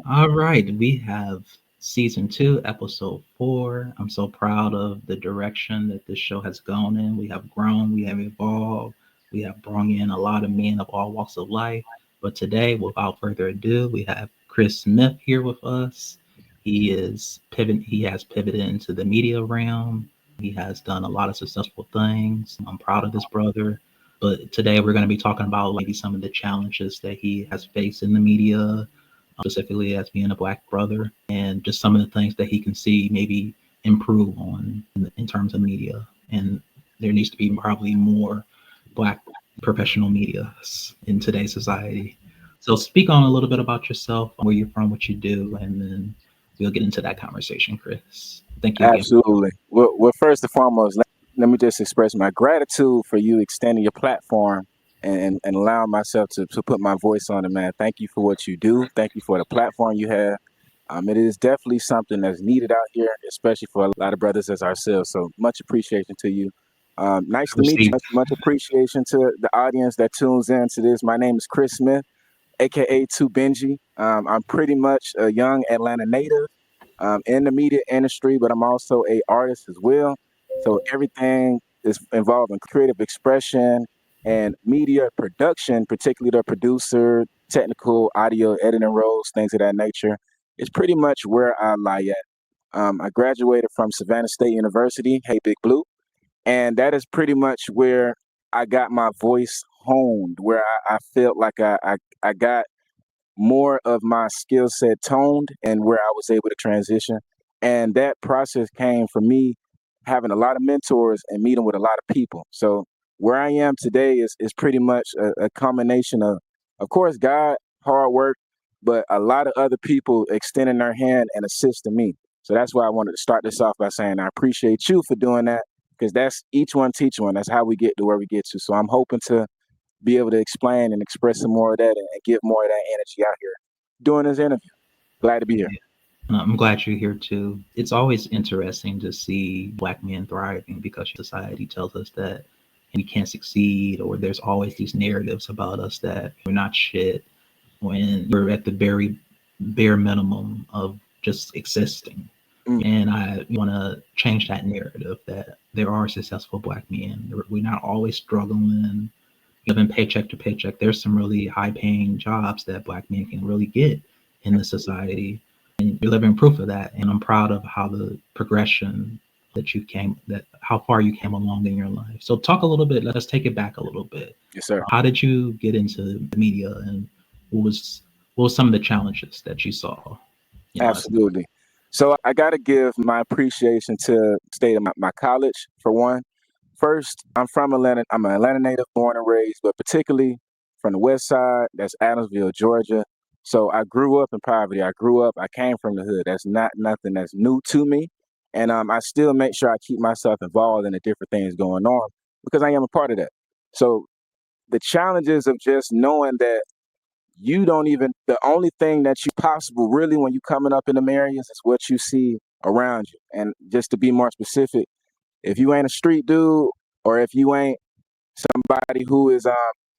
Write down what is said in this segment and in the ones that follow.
All right, we have season two, episode four. I'm so proud of the direction that this show has gone in. We have grown, we have evolved, we have brought in a lot of men of all walks of life. But today, without further ado, we have Chris Smith here with us. He has pivoted into the media realm. He has done a lot of successful things. I'm proud of this brother. But today we're going to be talking about maybe some of the challenges that he has faced in the media, specifically as being a black brother, and just some of the things that he can see maybe improve on in terms of media. And there needs to be probably more black professional media in today's society. So speak on a little bit about yourself, where you're from, what you do, and then we'll get into that conversation, Chris. Thank you again. Absolutely. Well, first and foremost, let me just express my gratitude for you extending your platform and allowing myself to put my voice on it, man. Thank you for what you do. Thank you for the platform you have. It is definitely something that's needed out here, especially for a lot of brothers as ourselves. So much appreciation to you. Nice to meet you. Received. Much appreciation to the audience that tunes in to this. My name is Chris Smith, aka Two Benji. I'm pretty much a young Atlanta native in the media industry, but I'm also a artist as well. So everything is involved in creative expression and media production, particularly the producer, technical, audio editing roles, things of that nature. Is pretty much where I lie at. I graduated from Savannah State University, Hey Big Blue, and that is pretty much where I got my voice honed, where I felt like I got more of my skill set toned and where I was able to transition. And that process came from me having a lot of mentors and meeting with a lot of people. So where I am today is pretty much a combination of course, God, hard work, but a lot of other people extending their hand and assisting me. So that's why I wanted to start this off by saying I appreciate you for doing that because that's each one teach one. That's how we get to where we get to. So I'm hoping to be able to explain and express some more of that and get more of that energy out here during this interview. Glad to be here. I'm glad you're here too. It's always interesting to see black men thriving because society tells us that we can't succeed, or there's always these narratives about us that we're not shit when we're at the very bare minimum of just existing. Mm, And I want to change that narrative that there are successful black men. We're not always struggling, living paycheck to paycheck. There's some really high paying jobs that black men can really get in the society. And you're living proof of that. And I'm proud of how the progression that how far you came along in your life. So talk a little bit, let's take it back a little bit. yes, sir. How did you get into the media, and what was what were some of the challenges that you saw? You know, as Absolutely. So I got to give my appreciation to the state of my college, for one. First, I'm from Atlanta. I'm an Atlanta native, born and raised, but particularly from the west side, that's Adamsville, Georgia. So I grew up in poverty. I came from the hood. That's not nothing that's new to me. And I still make sure I keep myself involved in the different things going on because I am a part of that. So the challenges of just knowing that you don't even the only thing that you possible really when you coming up in them areas is what you see around you. And just to be more specific, if you ain't a street dude or if you ain't somebody who is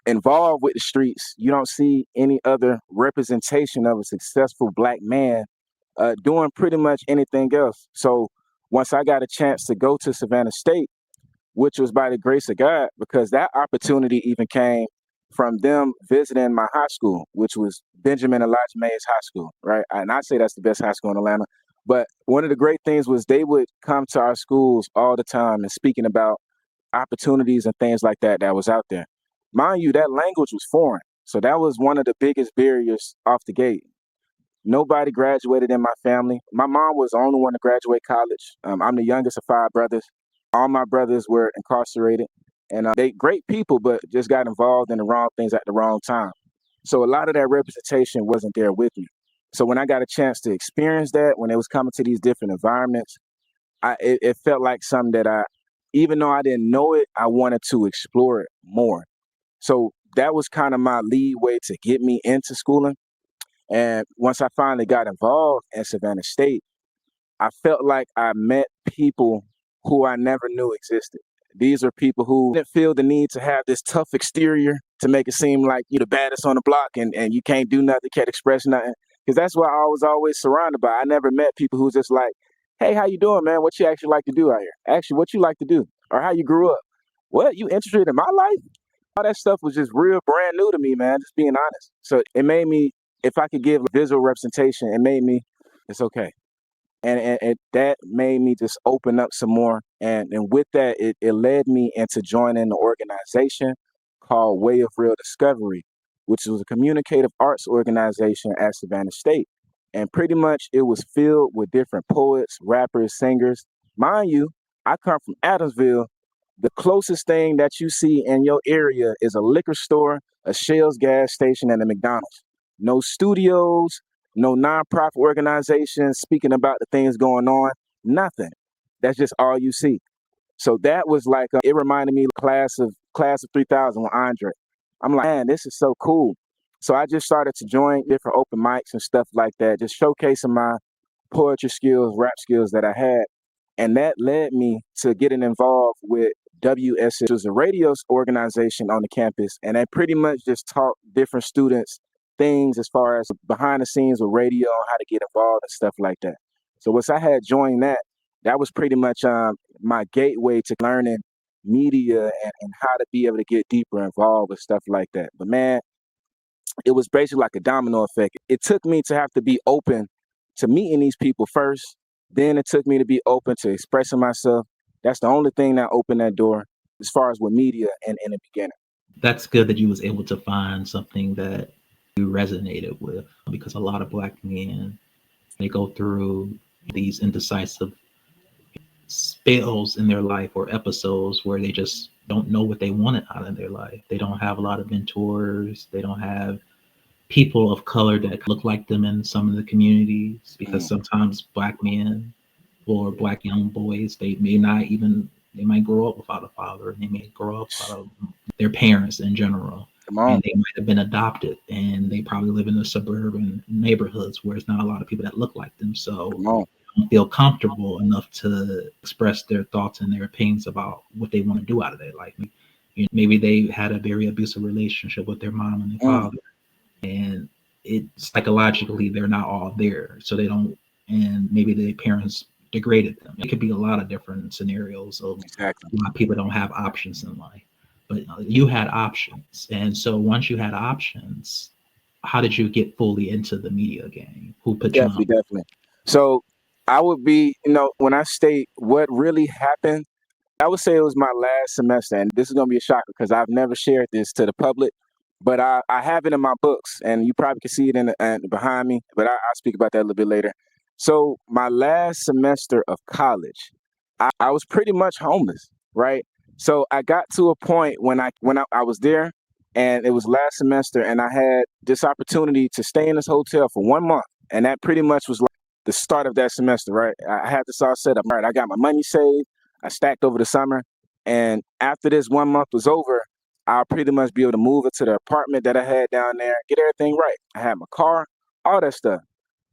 involved with the streets, you don't see any other representation of a successful black man doing pretty much anything else. So once I got a chance to go to Savannah State, which was by the grace of God, because that opportunity even came from them visiting my high school, which was Benjamin Elijah Mays High School, right? And I say that's the best high school in Atlanta. But one of the great things was they would come to our schools all the time and speaking about opportunities and things like that was out there. Mind you, that language was foreign. So that was one of the biggest barriers off the gate. Nobody graduated in my family. My mom was the only one to graduate college. I'm the youngest of five brothers. All my brothers were incarcerated, and they great people, but just got involved in the wrong things at the wrong time. So a lot of that representation wasn't there with me. So when I got a chance to experience that, when it was coming to these different environments, it felt like something that even though I didn't know it, I wanted to explore it more. So that was kind of my lead way to get me into schooling. And once I finally got involved at Savannah State, I felt like I met people who I never knew existed. These are people who didn't feel the need to have this tough exterior to make it seem like you're the baddest on the block and you can't do nothing, can't express nothing. because that's what I was always surrounded by. I never met people who just like, hey, how you doing, man? What you actually like to do out here? Actually, what you like to do, or how you grew up? What, you interested in my life? All that stuff was just real brand new to me, man. Just being honest. So it made me, if I could give visual representation, it made me, it's okay. And that made me just open up some more. And with that, it led me into joining an organization called Way of Real Discovery, which was a communicative arts organization at Savannah State. And pretty much it was filled with different poets, rappers, singers. Mind you, I come from Adamsville. The closest thing that you see in your area is a liquor store, a Shell's gas station, and a McDonald's. No studios, no nonprofit organizations speaking about the things going on, nothing. That's just all you see. So that was like, it reminded me of class of 3000 with Andre. I'm like, man, this is so cool. So I just started to join different open mics and stuff like that, just showcasing my poetry skills, rap skills that I had. And that led me to getting involved with WS, which was a radio organization on the campus. And I pretty much just taught different students things as far as behind the scenes with radio, how to get involved and stuff like that. So once I had joined that, that was pretty much my gateway to learning media and how to be able to get deeper involved with stuff like that. But man, it was basically like a domino effect. It took me to have to be open to meeting these people first. Then it took me to be open to expressing myself. That's the only thing that opened that door as far as with media and in the beginning. That's good that you was able to find something that you resonated with, because a lot of black men, they go through these indecisive spells in their life or episodes where they just don't know what they wanted out of their life. They don't have a lot of mentors. They don't have people of color that look like them in some of the communities, because sometimes black men or black young boys, they might grow up without a father, and they may grow up without their parents in general, Come on, and they might have been adopted, and they probably live in the suburban neighborhoods where there's not a lot of people that look like them, so come on. they don't feel comfortable enough to express their thoughts and their opinions about what they want to do out of their life. Maybe they had a very abusive relationship with their mom and their Mm, father, and it psychologically they're not all there, so they don't, and maybe their parents degraded them. It could be a lot of different scenarios of exactly. why people don't have options in life, but you had options. And so once you had options, how did you get fully into the media game? Who put you Definitely, on? definitely. So I would be, when I state what really happened, I would say it was my last semester, and this is going to be a shocker because I've never shared this to the public, but I have it in my books, and you probably can see it behind me, but I'll speak about that a little bit later. So my last semester of college, I was pretty much homeless, right? So I got to a point when I was there, and it was last semester, and I had this opportunity to stay in this hotel for 1 month, and that pretty much was like the start of that semester, right? I had this all set up, right? I got my money saved, I stacked over the summer, and after this 1 month was over, I'll pretty much be able to move into the apartment that I had down there, get everything right. I had my car, all that stuff.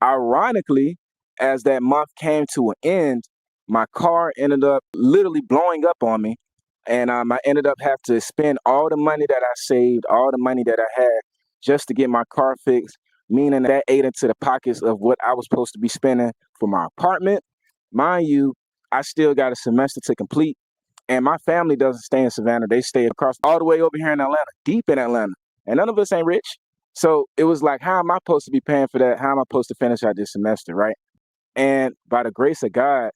Ironically, as that month came to an end, my car ended up literally blowing up on me, and I ended up having to spend all the money that I saved, all the money that I had, just to get my car fixed. Meaning that ate into the pockets of what I was supposed to be spending for my apartment. Mind you, I still got a semester to complete, and my family doesn't stay in Savannah. They stay across all the way over here in Atlanta, deep in Atlanta, and none of us ain't rich. So it was like, how am I supposed to be paying for that? How am I supposed to finish out this semester, right? And by the grace of God,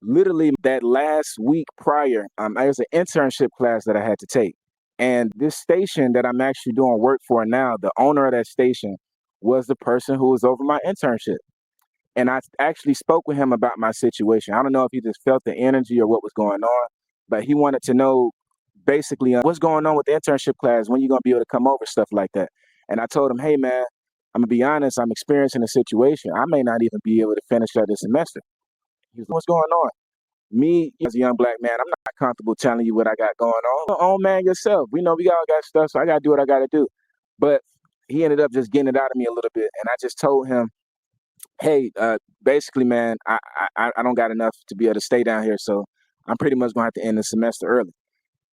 literally that last week prior, there was an internship class that I had to take. And this station that I'm actually doing work for now, the owner of that station was the person who was over my internship. And I actually spoke with him about my situation. I don't know if he just felt the energy or what was going on, but he wanted to know basically what's going on with the internship class, when you're going to be able to come over, stuff like that. And I told him, hey, man, I'm going to be honest, I'm experiencing a situation. I may not even be able to finish out this semester. He was like, what's going on? Me, as a young black man, I'm not comfortable telling you what I got going on. Own man yourself. We know we all got stuff, so I got to do what I got to do. But he ended up just getting it out of me a little bit. And I just told him, hey, basically, man, I don't got enough to be able to stay down here, so I'm pretty much gonna have to end the semester early.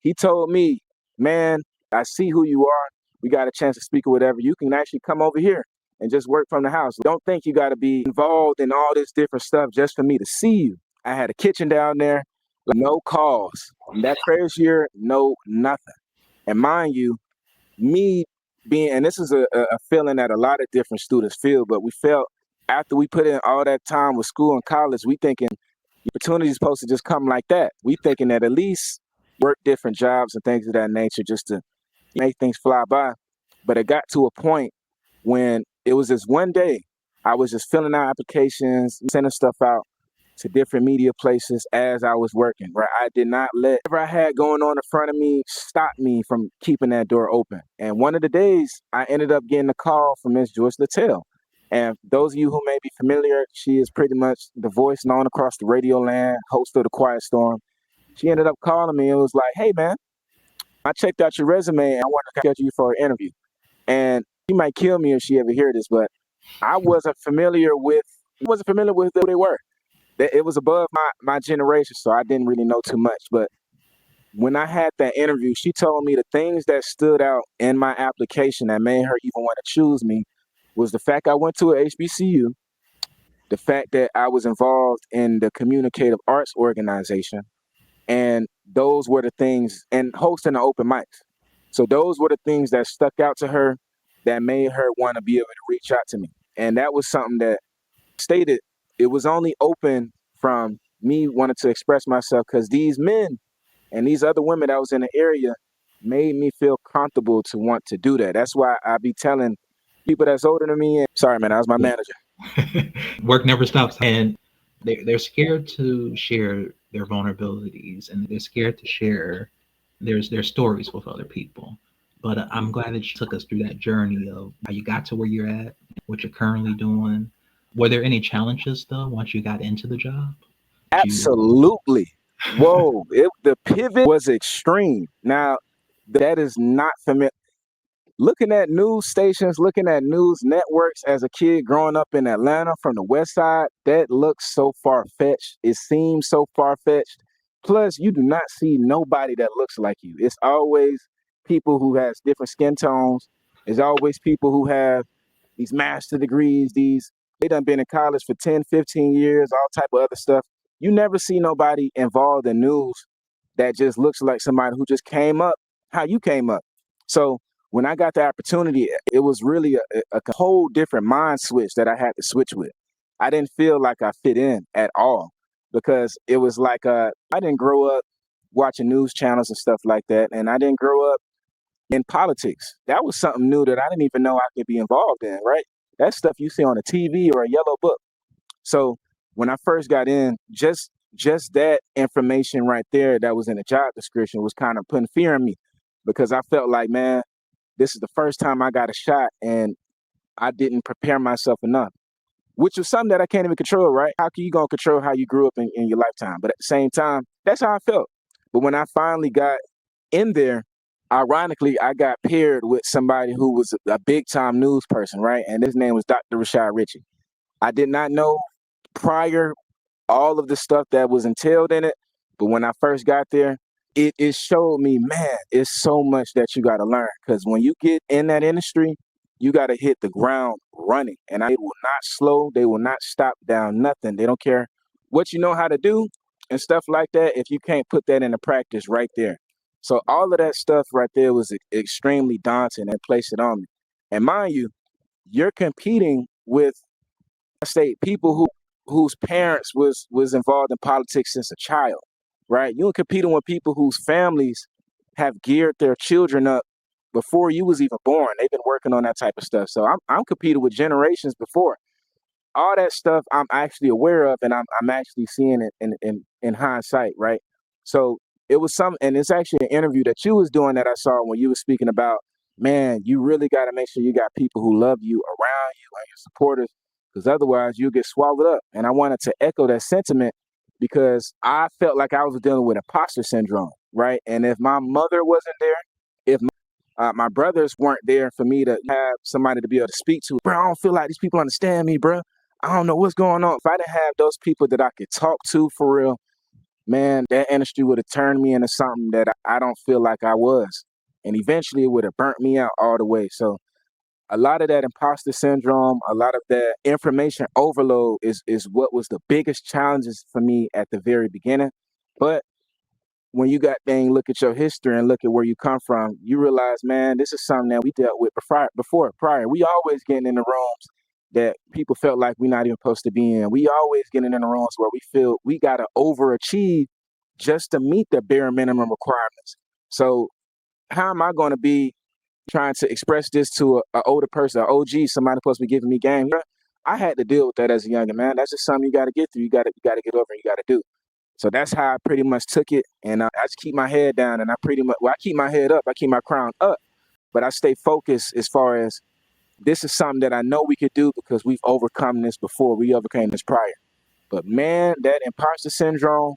He told me, man, I see who you are. We got a chance to speak or whatever. You can actually come over here. and just work from the house. Don't think you got to be involved in all this different stuff just for me to see you. I had a kitchen down there, no calls. That first year, no nothing. And mind you, me being, and this is a feeling that a lot of different students feel, but we felt after we put in all that time with school and college, we thinking the opportunity is supposed to just come like that. We thinking that at least work different jobs and things of that nature just to make things fly by. But it got to a point when it was this one day I was just filling out applications, sending stuff out to different media places as I was working, right? I did not let whatever I had going on in front of me stop me from keeping that door open. And one of the days I ended up getting a call from Miss Joyce Littell. And those of you who may be familiar, she is pretty much the voice known across the radio land, host of The Quiet Storm. She ended up calling me and was like, "Hey man, I checked out your resume and I want to catch you for an interview." And she might kill me if she ever hear this, but I wasn't familiar with who they were. It was above my generation, so I didn't really know too much. But when I had that interview, she told me the things that stood out in my application that made her even want to choose me was the fact I went to a HBCU, the fact that I was involved in the communicative arts organization, and those were the things, and hosting the open mics. So those were the things that stuck out to her that made her want to be able to reach out to me. And that was something that stated it was only open from me wanting to express myself because these men and these other women that was in the area made me feel comfortable to want to do that. That's why I be telling people that's older than me, and sorry man, I was my manager. Work never stops, and they're scared to share their vulnerabilities, and they're scared to share their stories with other people. But I'm glad that you took us through that journey of how you got to where you're at, what you're currently doing. Were there any challenges though once you got into the job? You Absolutely. Whoa, the pivot was extreme. Now, that is not familiar. Looking at news stations, looking at news networks as a kid growing up in Atlanta from the West Side, that looks so far fetched. It seems so far fetched. Plus, you do not see nobody that looks like you. It's always people who has different skin tones. It's always people who have these master degrees, they done been in college for 10, 15 years, all type of other stuff. You never see nobody involved in news that just looks like somebody who just came up how you came up. So when I got the opportunity, it was really a whole different mind switch that I had to switch with. I didn't feel like I fit in at all because it was like I didn't grow up watching news channels and stuff like that, and I didn't grow up in politics. That was something new that I didn't even know I could be involved in, right? That's stuff you see on a TV or a yellow book. So when I first got in, just that information right there that was in the job description was kind of putting fear in me because I felt like, man, this is the first time I got a shot and I didn't prepare myself enough, which was something that I can't even control, right? How can you gonna control how you grew up in your lifetime? But at the same time, that's how I felt. But when I finally got in there, ironically, I got paired with somebody who was a big time news person, right? And his name was Dr. Rashad Ritchie. I did not know prior all of the stuff that was entailed in it, but when I first got there, it showed me, man, it's so much that you got to learn. Because when you get in that industry, you got to hit the ground running, and they will not slow, they will not stop down nothing. They don't care what you know how to do and stuff like that if you can't put that into practice right there. So all of that stuff right there was extremely daunting and placed it on me. And mind you, you're competing with, I say, people whose parents was involved in politics since a child, right? You're competing with people whose families have geared their children up before you was even born. They've been working on that type of stuff. So I'm competing with generations before. All that stuff I'm actually aware of, and I'm actually seeing it in hindsight, right? So it was and it's actually an interview that you was doing that I saw when you was speaking about, man, you really got to make sure you got people who love you around you and your supporters, because otherwise you'll get swallowed up. And I wanted to echo that sentiment because I felt like I was dealing with imposter syndrome, right? And if my mother wasn't there, if my brothers weren't there for me to have somebody to be able to speak to, bro, I don't feel like these people understand me, bro. I don't know what's going on. If I didn't have those people that I could talk to for real, man, that industry would have turned me into something that I don't feel like I was. And eventually it would have burnt me out all the way. So A lot of that imposter syndrome, a lot of that information overload is what was the biggest challenges for me at the very beginning. But when you got thing, look at your history and look at where you come from, you realize, man, this is something that we dealt with prior. We always getting in the rooms that people felt like we're not even supposed to be in. We always getting in the rooms where we feel we gotta overachieve just to meet the bare minimum requirements. So how am I going to be trying to express this to a older person, an OG, somebody supposed to be giving me game? I had to deal with that as a younger man. That's just something you got to get through. You got to get over. And you got to do. So that's how I pretty much took it, and I just keep my head down, and I keep my head up, I keep my crown up, but I stay focused as far as this is something that I know we could do because we've overcome this before. We overcame this prior. But man, that imposter syndrome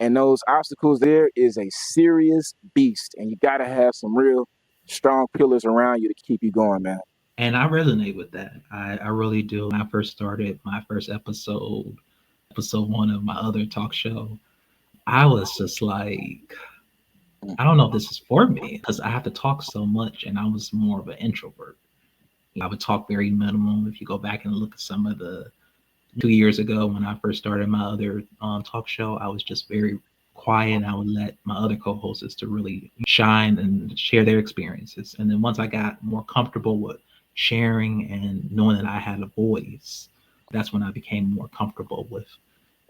and those obstacles there is a serious beast, and you got to have some real strong pillars around you to keep you going, man. And I resonate with that. I really do. When I first started my first episode one of my other talk show, I was just like, I don't know if this is for me because I have to talk so much, and I was more of an introvert. I would talk very minimal. If you go back and look at some of the 2 years ago when I first started my other talk show, I was just very quiet. And I would let my other co-hosts to really shine and share their experiences. And then once I got more comfortable with sharing and knowing that I had a voice, that's when I became more comfortable with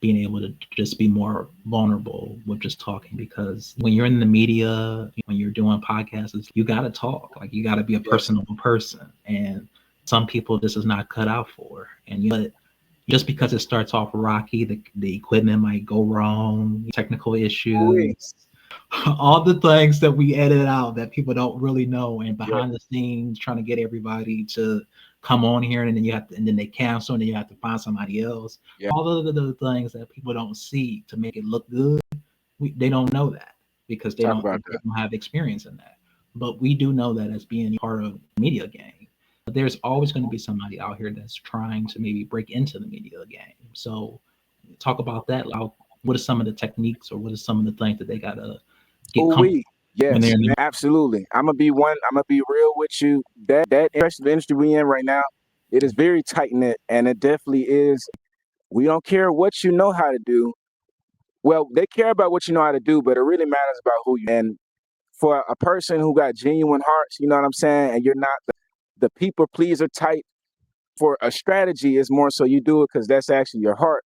being able to just be more vulnerable with just talking. Because when you're in the media, when you're doing podcasts, you got to talk. Like, you got to be a personable person, and some people this is not cut out for. And just because it starts off rocky, the equipment might go wrong, technical issues, all the things that we edit out that people don't really know, and behind the scenes trying to get everybody to come on here, and then and then they cancel, and then you have to find somebody else. All of the things that people don't see to make it look good, they don't know that because they don't have experience in that. But we do know that as being part of the media game. But there's always going to be somebody out here that's trying to maybe break into the media game. So talk about that. Like, what are some of the techniques, or what are some of the things that they gotta get comfortable when they're in the absolutely. I'm gonna be real with you. That industry we in right now, it is very tight knit, and it definitely is. We don't care what you know how to do. Well, they care about what you know how to do, but it really matters about who you. And for a person who got genuine hearts, you know what I'm saying, and you're not the people pleaser type. For a strategy, is more so you do it because that's actually your heart.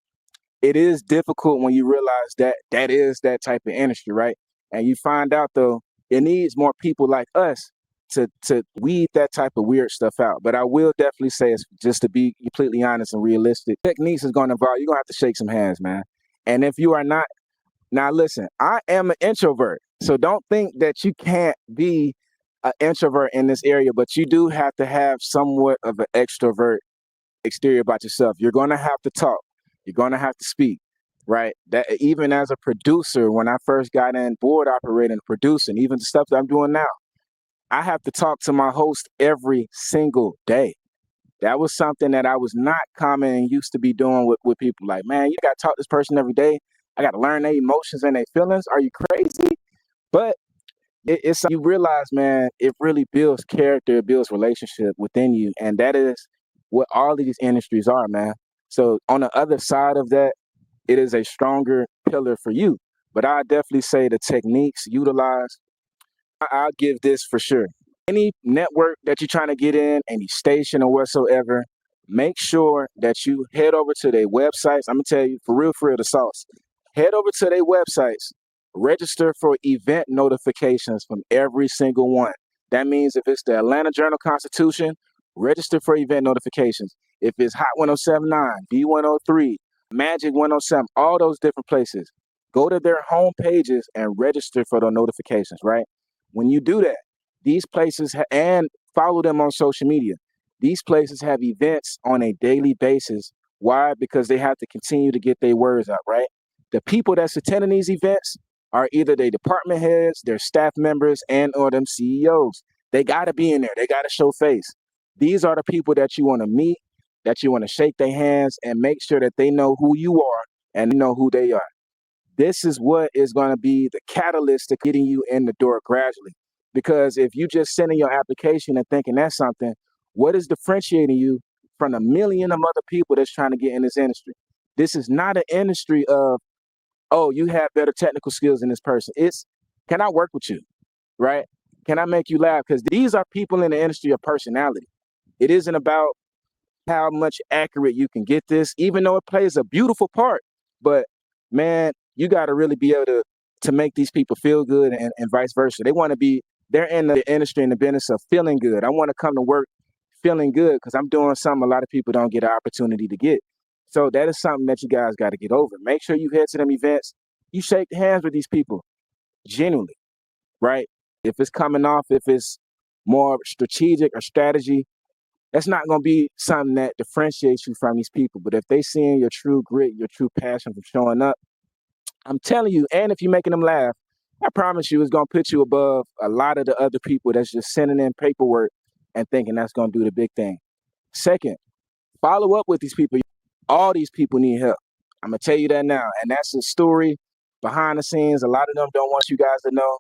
It is difficult when you realize that is that type of industry, right? And you find out though, it needs more people like us to weed that type of weird stuff out. But I will definitely say, it's just to be completely honest and realistic, techniques is going to involve, you're going to have to shake some hands, man. And if you are not, now listen, I am an introvert, so don't think that you can't be an introvert in this area, but you do have to have somewhat of an extrovert exterior about yourself. You're going to have to talk. You're going to have to speak, right? That even as a producer, when I first got in board operating, producing, even the stuff that I'm doing now, I have to talk to my host every single day. That was something that I was not common and used to be doing with people. Like, man, you got to talk to this person every day. I got to learn their emotions and their feelings. Are you crazy? But it's you realize, man, it really builds character, it builds relationship within you, and that is what all of these industries are, man. So on the other side of that, it is a stronger pillar for you. But I definitely say the techniques utilized, I'll give this for sure. Any network that you're trying to get in, any station or whatsoever, make sure that you head over to their websites. I'm gonna tell you for real, the sauce. Head over to their websites, register for event notifications from every single one. That means if it's the Atlanta Journal Constitution, register for event notifications. If it's Hot 1079, B103, Magic 107, all those different places, go to their home pages and register for the notifications, right? When you do that, these places and follow them on social media. These places have events on a daily basis. Why? Because they have to continue to get their words out, right? The people that's attending these events are either their department heads, their staff members, and or them CEOs. They got to be in there. They got to show face. These are the people that you want to meet, that you want to shake their hands and make sure that they know who you are and know who they are. This is what is going to be the catalyst to getting you in the door gradually. Because if you just send in your application and thinking that's something, What is differentiating you from a million of other people that's trying to get in this industry? This is not an industry of, oh, you have better technical skills than this person. It's, can I work with you? Right? Can I make you laugh? Because these are people in the industry of personality. It isn't about how much accurate you can get this, even though it plays a beautiful part. But man, you got to really be able to make these people feel good, and vice versa. They want to be, they're in the industry, in the business of feeling good. I want to come to work feeling good because I'm doing something a lot of people don't get an opportunity to get. So that is something that you guys got to get over. Make sure you head to them events. You shake hands with these people genuinely, right? If it's coming off, if it's more strategic or strategy, that's not going to be something that differentiates you from these people. But if they seeing your true grit, your true passion for showing up, I'm telling you, and if you're making them laugh, I promise you it's going to put you above a lot of the other people that's just sending in paperwork and thinking that's going to do the big thing. Second, follow up with these people. All these people need help. I'm going to tell you that now. And that's a story behind the scenes. A lot of them don't want you guys to know.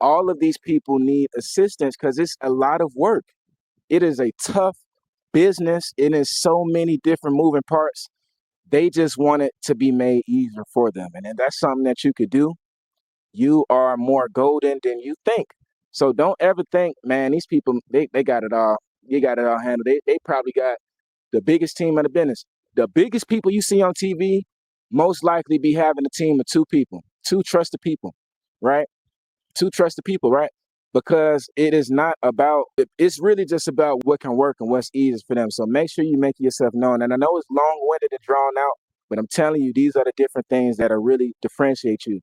All of these people need assistance because it's a lot of work. It is a tough business. It is so many different moving parts. They just want it to be made easier for them. And if that's something that you could do, you are more golden than you think. So don't ever think, man, these people, they got it all. You got it all handled. They probably got the biggest team in the business. The biggest people you see on TV most likely be having a team of two people, two trusted people, right? Two trusted people, right? Because it is not about, it's really just about what can work and what's easy for them. So make sure you make yourself known. And I know it's long-winded and drawn out, but I'm telling you, these are the different things that are really differentiate you.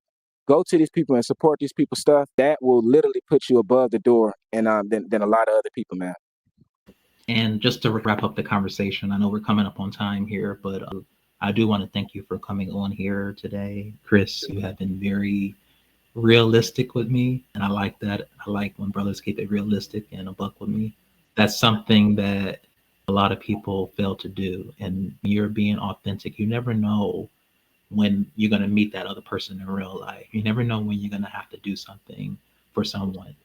Go to these people and support these people's stuff. That will literally put you above the door and than a lot of other people, man. And just to wrap up the conversation, I know we're coming up on time here, but I do want to thank you for coming on here today. Chris, you have been very realistic with me, and I like that. I like when brothers keep it realistic and a buck with me. That's something that a lot of people fail to do. And you're being authentic. You never know when you're going to meet that other person in real life. You never know when you're going to have to do something for someone.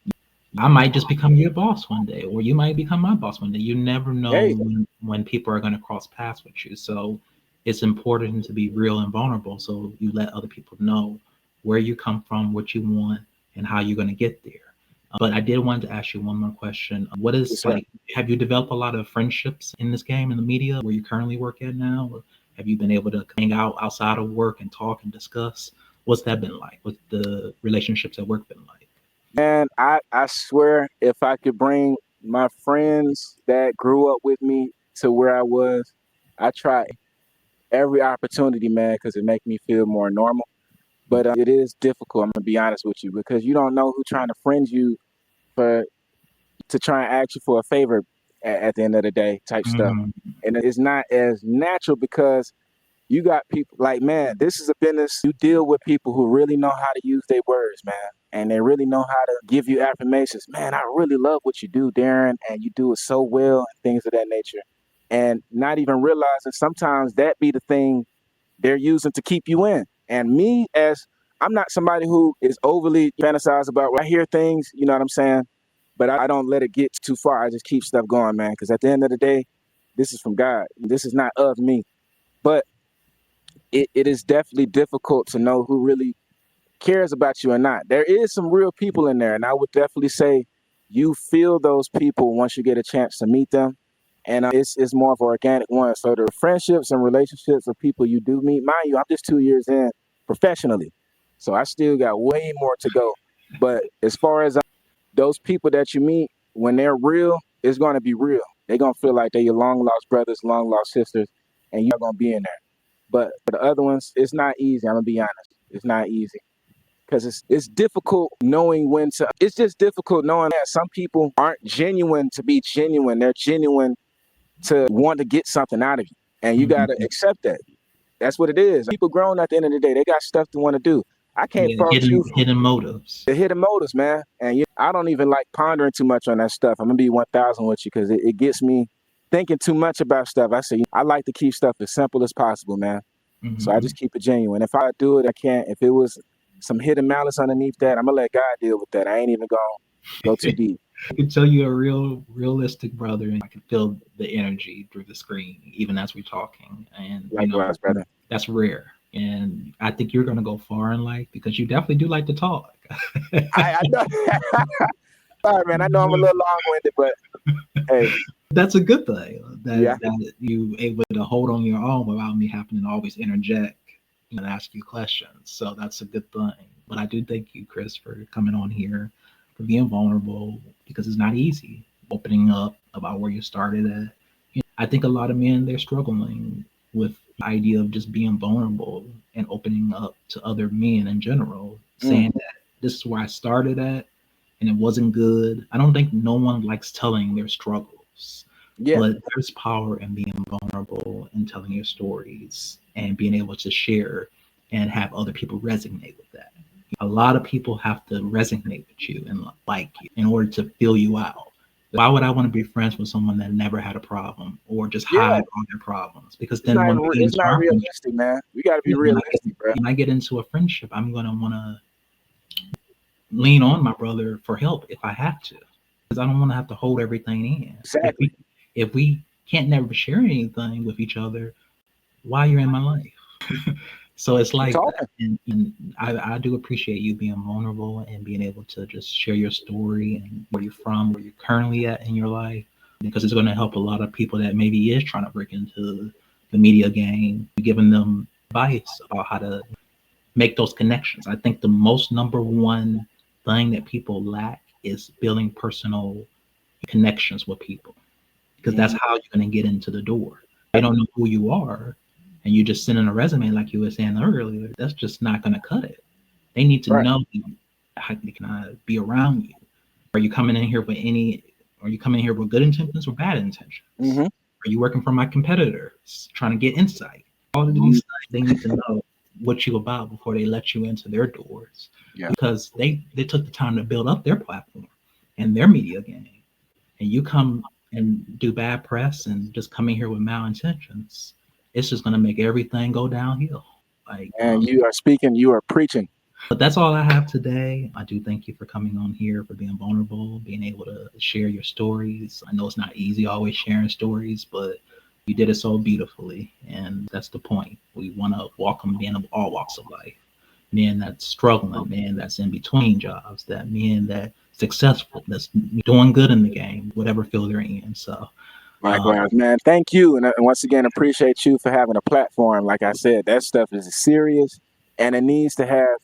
I might just become your boss one day, or you might become my boss one day. You never know Hey, when people are going to cross paths with you. So it's important to be real and vulnerable so you let other people know where you come from, what you want, and how you're going to get there. But I did want to ask you one more question. What is what's up? like, have you developed a lot of friendships in this game, in the media, where you currently work at now? Or have you been able to hang out outside of work and talk and discuss? What's that been like? What's the relationships at work been like? Man, I swear if I could bring my friends that grew up with me to where I was, I try every opportunity, man, because it makes me feel more normal. But it is difficult. I'm gonna be honest with you because you don't know who's trying to friend you for to try and ask you for a favor at the end of the day, type stuff. Mhm. And it's not as natural because you got people like, man, this is a business. You deal with people who really know how to use their words, man. And they really know how to give you affirmations. Man, I really love what you do, Daron, and you do it so well, and things of that nature. And not even realizing sometimes that be the thing they're using to keep you in. And me, as I'm not somebody who is overly fantasized about when I hear things, you know what I'm saying? But I don't let it get too far. I just keep stuff going, man. Because at the end of the day, this is from God. This is not of me. But it is definitely difficult to know who really cares about you or not. There is some real people in there, and I would definitely say you feel those people once you get a chance to meet them, and it's more of an organic one. So the friendships and relationships of people you do meet, mind you, I'm just 2 years in professionally, so I still got way more to go. But as far as those people that you meet, when they're real, it's going to be real. They're going to feel like they're your long lost brothers, long lost sisters, and you're going to be in there. But for the other ones, it's not easy. I'm gonna be honest. It's not easy because it's difficult knowing when to. It's just difficult knowing that some people aren't genuine to be genuine. They're genuine to want to get something out of you, and you gotta Mhm. accept that. That's what it is. People grown at the end of the day. They got stuff to want to do. I can't Yeah, fault you hidden motives. the hidden motives, man. And I don't even like pondering too much on that stuff. I'm gonna be 1,000 with you because it gets me thinking too much about stuff. I say I like to keep stuff as simple as possible, man. So I Hmm. just keep it genuine. If I do it, I can't. If it was some hidden malice underneath that, I'm gonna let God deal with that. I ain't even gonna go too deep. I can tell you a realistic brother, and I can feel the energy through the screen, even as we're talking. And Likewise, brother. that's rare. And I think you're gonna go far in life because you definitely do like to talk. I know. Sorry, man. I know I'm a little long-winded, but hey, That's a good thing yeah, that you able to hold on your own without me having to always interject and ask you questions. So that's a good thing. But I do thank you, Chris, for coming on here, for being vulnerable because it's not easy opening up about where you started at. I think a lot of men they're struggling with the idea of just being vulnerable and opening up to other men in general, mm, saying that this is where I started at and it wasn't good. I don't think no one likes telling their struggles, yeah, but there's power in being vulnerable and telling your stories and being able to share and have other people resonate with that. A lot of people have to resonate with you and like you in order to fill you out. Why would I want to be friends with someone that never had a problem or just yeah. hide all their problems? Because then when we get It's into not our friendship, realistic, man. We got to be yeah, realistic, bro. when I get into a friendship, I'm gonna want to lean on my brother for help if I have to, because I don't want to have to hold everything in. Exactly. If we can't never share anything with each other, why you're in my life? So it's Keep like that, talking. and I do appreciate you being vulnerable and being able to just share your story and where you're from, where you're currently at in your life, because it's going to help a lot of people that maybe is trying to break into the media game, giving them advice about how to make those connections. I think the most number one thing that people lack is building personal connections with people because that's Mm, how you're going to get into the door. They don't know who you are, and you just send in a resume like you were saying earlier. That's just not going to cut it. They need to right. know how can I be around you. Are you coming in here with any? Are you coming in here with good intentions or bad intentions? Mm-hmm. Are you working for my competitors, trying to get insight? All of these things they need to know what you about before they let you into their doors, Yeah. because they took the time to build up their platform and their media game, and you come and do bad press and just come in here with malintentions, it's just gonna make everything go downhill. Like, And you are speaking, you are preaching. but that's all I have today. I do thank you for coming on here, for being vulnerable, being able to share your stories. I know it's not easy always sharing stories, but you did it so beautifully, and that's the point. We want to welcome men of all walks of life, men that's struggling, men that's in between jobs, that men that successful, that's doing good in the game, whatever field they're in. So, um, Likewise, man. Thank you. And once again, appreciate you for having a platform. Like I said, that stuff is serious and it needs to have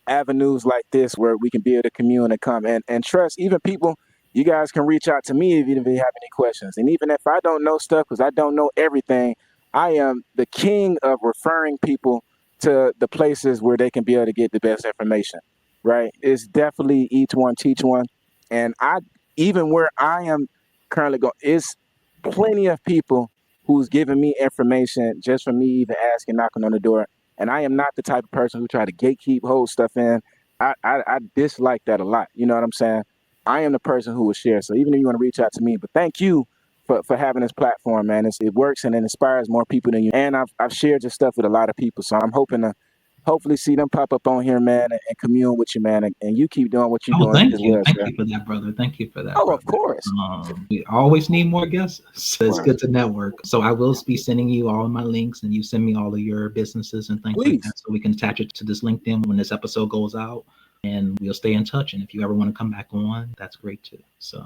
avenues like this where we can be able to commune and come and trust even people. You guys can reach out to me if you have any questions. And even if I don't know stuff, because I don't know everything, I am the king of referring people to the places where they can be able to get the best information. Right? It's definitely each one teach one. And I even where I am currently going is plenty of people who's giving me information just from me even asking, knocking on the door. And I am not the type of person who try to gatekeep, hold stuff in. I dislike that a lot. You know what I'm saying? I am the person who will share. So even if you want to reach out to me, but thank you for having this platform, man. It works and it inspires more people than you. And I've shared your stuff with a lot of people. So I'm hoping to hopefully see them pop up on here, man, and commune with you, man. And you keep doing what you're oh, doing as well, thank sir. you for that, brother. Thank you for that, Oh, of brother. course. We always need more guests. So Of it's course. good to network. So I will be sending you all of my links, and you send me all of your businesses and things like Please. that, so we can attach it to this LinkedIn when this episode goes out, and we'll stay in touch. And if you ever want to come back on, that's great too. So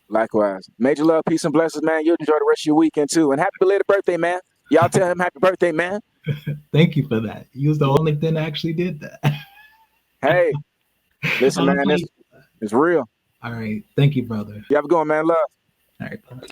Likewise. Major love, peace, and blessings, man. You'll enjoy the rest of your weekend, too. And happy belated birthday, man. Y'all tell him happy birthday, man. thank you for that. You was the only thing that actually did that. Hey, listen, Oh, man, thank it's real. All right. Thank you, brother. You have a good one, man. Love. All right. Bye.